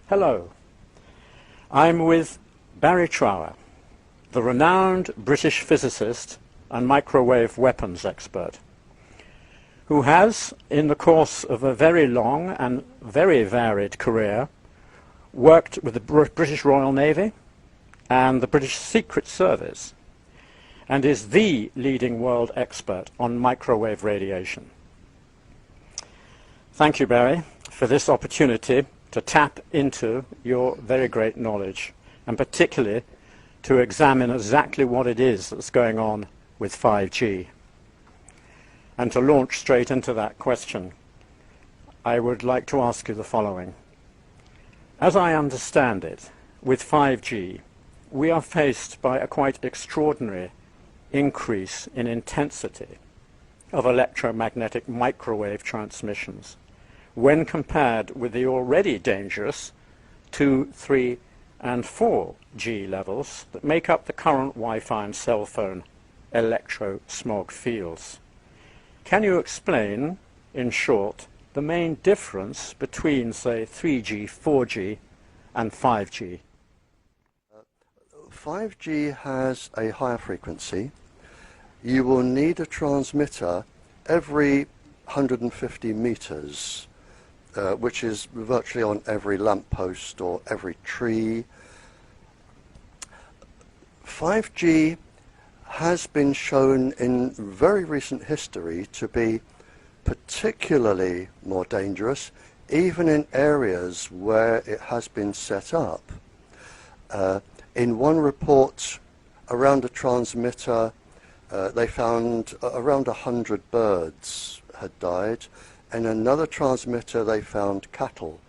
Hello, I'm with Barry Trower, the renowned British physicist and microwave weapons expert, who has, in the course of a very long and very varied career, worked with the British Royal Navy and the British Secret Service, and is the leading world expert on microwave radiation. Thank you, Barry, for this opportunity to tap into your very great knowledge, and particularly to examine exactly what it is that's going on with 5G. And to launch straight into that question, I would like to ask you the following. As I understand it, with 5G, we are faced by a quite extraordinary increase in intensity of electromagnetic microwave transmissions when compared with the already dangerous 2, 3, and 4G levels that make up the current Wi-Fi and cell phone electro-smog fields. Can you explain, in short, the main difference between, say, 3G, 4G, and 5G? 5G has a higher frequency. You will need a transmitter every 150 meters, which is virtually on every lamppost or every tree. 5G has been shown in very recent history to be particularly more dangerous, even in areas where it has been set up. In one report around a transmitter, they found around 100 birds had died. In another transmitter, they found cattle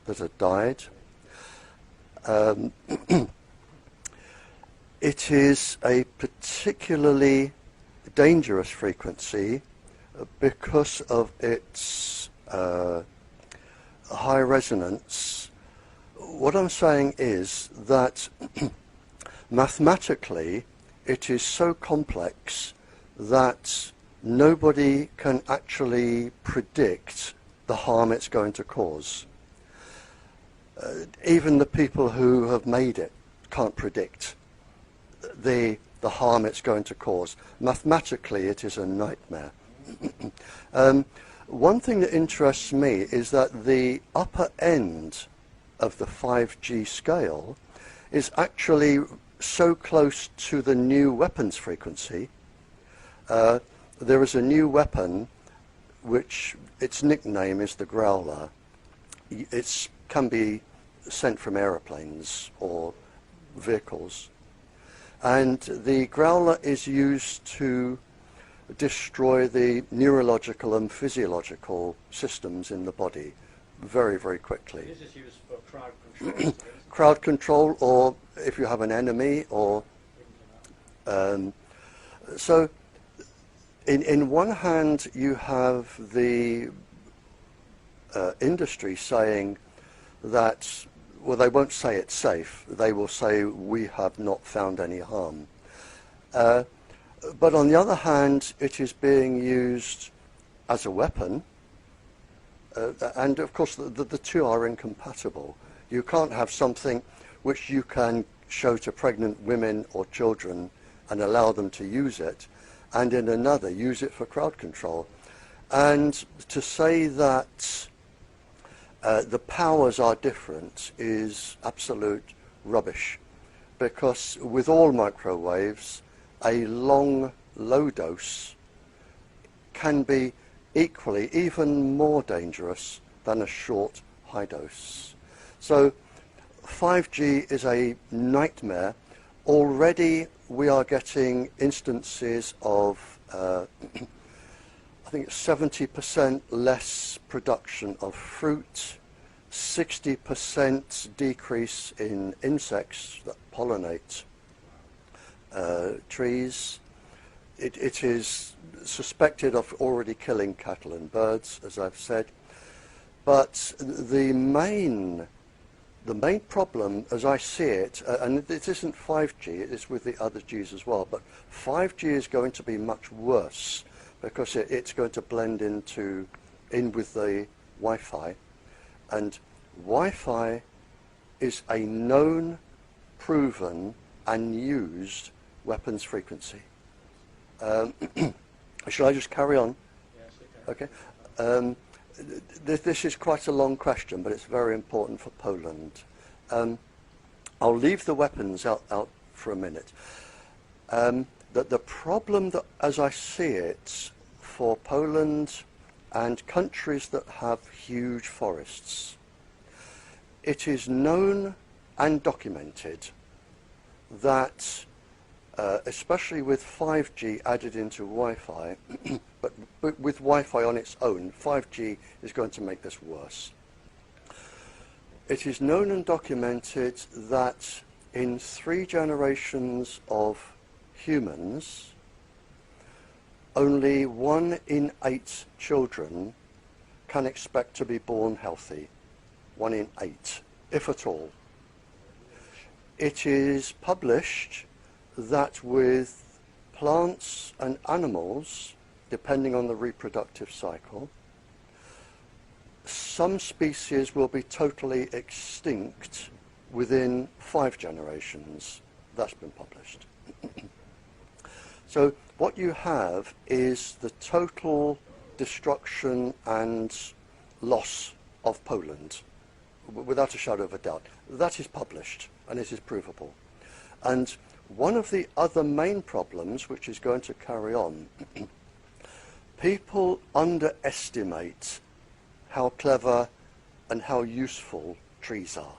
that had died. It is a particularly dangerous frequency because of its high resonance. What I'm saying is that mathematically it is so complex that nobody can actually predict the harm it's going to cause. Even the people who have made it can't predict the harm it's going to cause. Mathematically, it is a nightmare. One thing that interests me is that the upper end of the 5G scale is actually so close to the new weapons frequency. There is a new weapon which its nickname is the Growler. It can be sent from aeroplanes or vehicles. And the Growler is used to destroy the neurological and physiological systems in the body very, very quickly. This is used for crowd control. Crowd control, or if you have an enemy, or so in one hand you have the industry saying that, well, they won't say it's safe, they will say we have not found any harm. But on the other hand, it is being used as a weapon, and of course the two are incompatible. You can't have something which you can show to pregnant women or children and allow them to use it, and in another use it for crowd control. And to say that the powers are different is absolute rubbish, because with all microwaves, a long low dose can be equally, even more dangerous than a short high dose. So 5G is a nightmare. Already we are getting instances of I think it's 70% less production of fruit, 60% decrease in insects that pollinate trees. it is suspected of already killing cattle and birds, as I've said. But the main problem, as I see it, and it isn't 5G, it is with the other Gs as well, but 5G is going to be much worse because it's going to blend in with the Wi-Fi. And Wi-Fi is a known, proven, and used weapons frequency. Shall I just carry on? Yes, okay. Okay. This is quite a long question, but it's very important for Poland. I'll leave the weapons out for a minute. The problem that, as I see it, for Poland and countries that have huge forests, it is known and documented that, especially with 5G added into Wi-Fi, but with Wi-Fi on its own, 5G is going to make this worse. It is known and documented that in 3 generations of humans, only 1 in 8 children can expect to be born healthy. 1 in 8, if at all. It is published that with plants and animals, depending on the reproductive cycle, some species will be totally extinct within 5 generations. That's been published. So what you have is the total destruction and loss of Poland, without a shadow of a doubt. That is published, and it is provable. And one of the other main problems, which is going to carry on, people underestimate how clever and how useful trees are.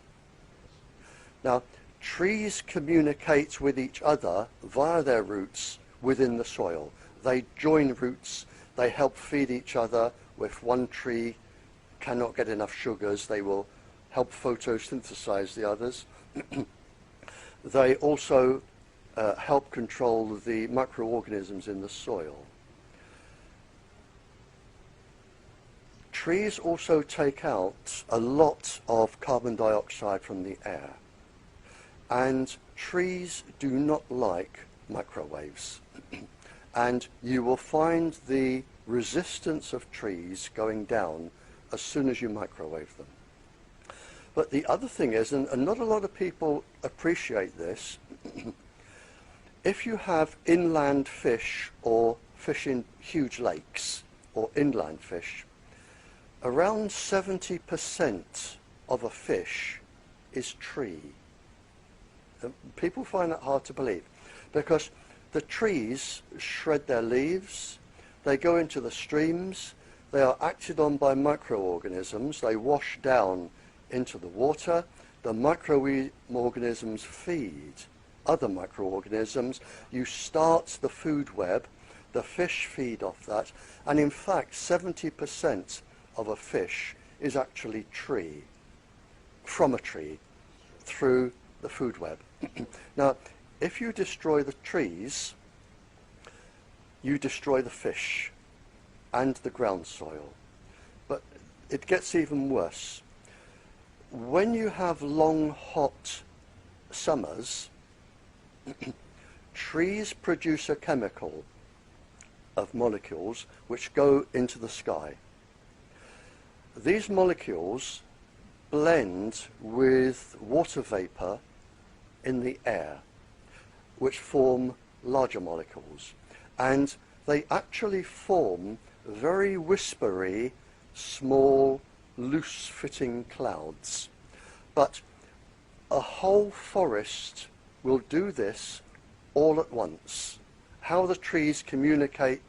Now, trees communicate with each other via their roots within the soil. They join roots, they help feed each other. If one tree cannot get enough sugars, they will help photosynthesize the others. They also help control the microorganisms in the soil. Trees also take out a lot of carbon dioxide from the air, and trees do not like microwaves. And you will find the resistance of trees going down as soon as you microwave them. But the other thing is, and not a lot of people appreciate this, if you have inland fish or fish in huge lakes or inland fish, around 70% of a fish is tree. People find that hard to believe because the trees shred their leaves, they go into the streams, they are acted on by microorganisms, they wash down into the water, the microorganisms feed other microorganisms, you start the food web, the fish feed off that, and in fact 70% of a fish is actually tree, from a tree, through the food web. Now, if you destroy the trees, you destroy the fish and the ground soil. But it gets even worse. When you have long, hot summers, trees produce a chemical of molecules which go into the sky. These molecules blend with water vapor in the air, which form larger molecules. And they actually form very whispery, small, loose-fitting clouds. But a whole forest will do this all at once. How the trees communicate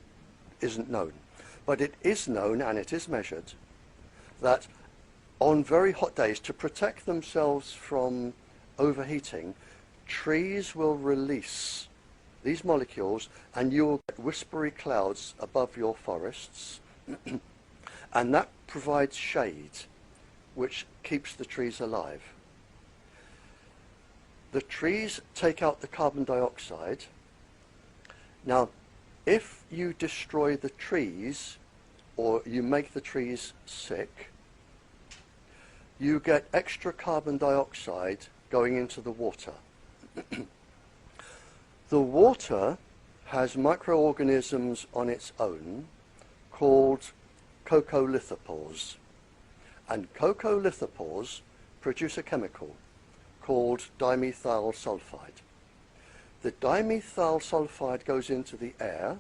isn't known. But it is known, and it is measured, that on very hot days, to protect themselves from overheating, trees will release these molecules and you will get whispery clouds above your forests and that provides shade which keeps the trees alive. The trees take out the carbon dioxide. Now, if you destroy the trees or you make the trees sick, you get extra carbon dioxide going into the water. The water has microorganisms on its own called coccolithophores. And coccolithophores produce a chemical called dimethyl sulfide. The dimethyl sulfide goes into the air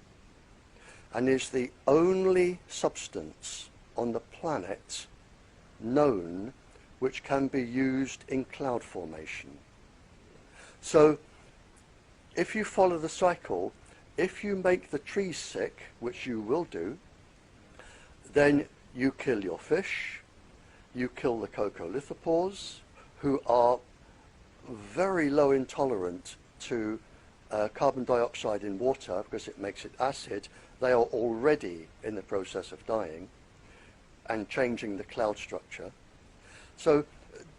and is the only substance on the planet known which can be used in cloud formation. So if you follow the cycle, if you make the trees sick, which you will do, then you kill your fish, you kill the coccolithophores, who are very low intolerant to carbon dioxide in water because it makes it acid. They are already in the process of dying and changing the cloud structure. So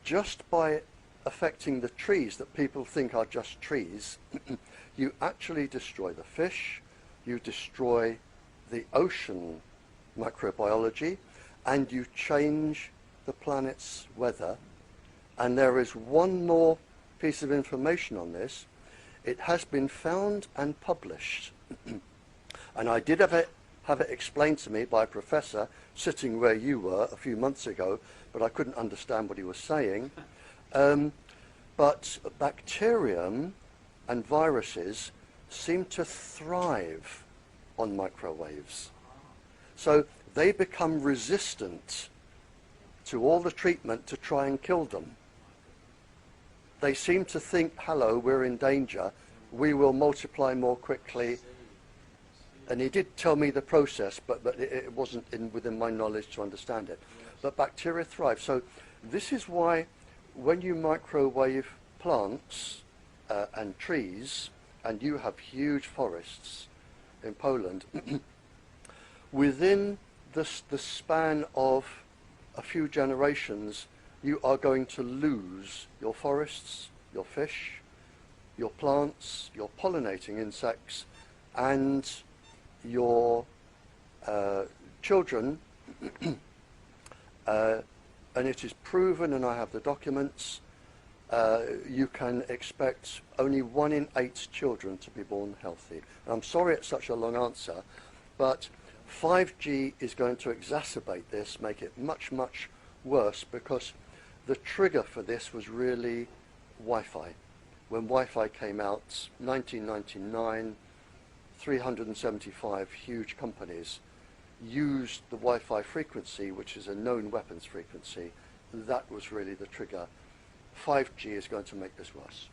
just by affecting the trees that people think are just trees, you actually destroy the fish, you destroy the ocean microbiology, and you change the planet's weather. And there is one more piece of information on this. It has been found and published, and I did have it explained to me by a professor sitting where you were a few months ago, but I couldn't understand what he was saying. But bacterium and viruses seem to thrive on microwaves. So they become resistant to all the treatment to try and kill them. They seem to think, hello, we're in danger, we will multiply more quickly. And he did tell me the process, but it wasn't within my knowledge to understand it. But bacteria thrive. So this is why when you microwave plants and trees, and you have huge forests in Poland, within the span of a few generations, you are going to lose your forests, your fish, your plants, your pollinating insects, and your children. And it is proven, and I have the documents, you can expect only 1 in 8 children to be born healthy. And I'm sorry it's such a long answer, but 5G is going to exacerbate this, make it much, much worse, because the trigger for this was really Wi-Fi. When Wi-Fi came out, 1999, 375 huge companies used the Wi-Fi frequency, which is a known weapons frequency. That was really the trigger. 5G is going to make this worse.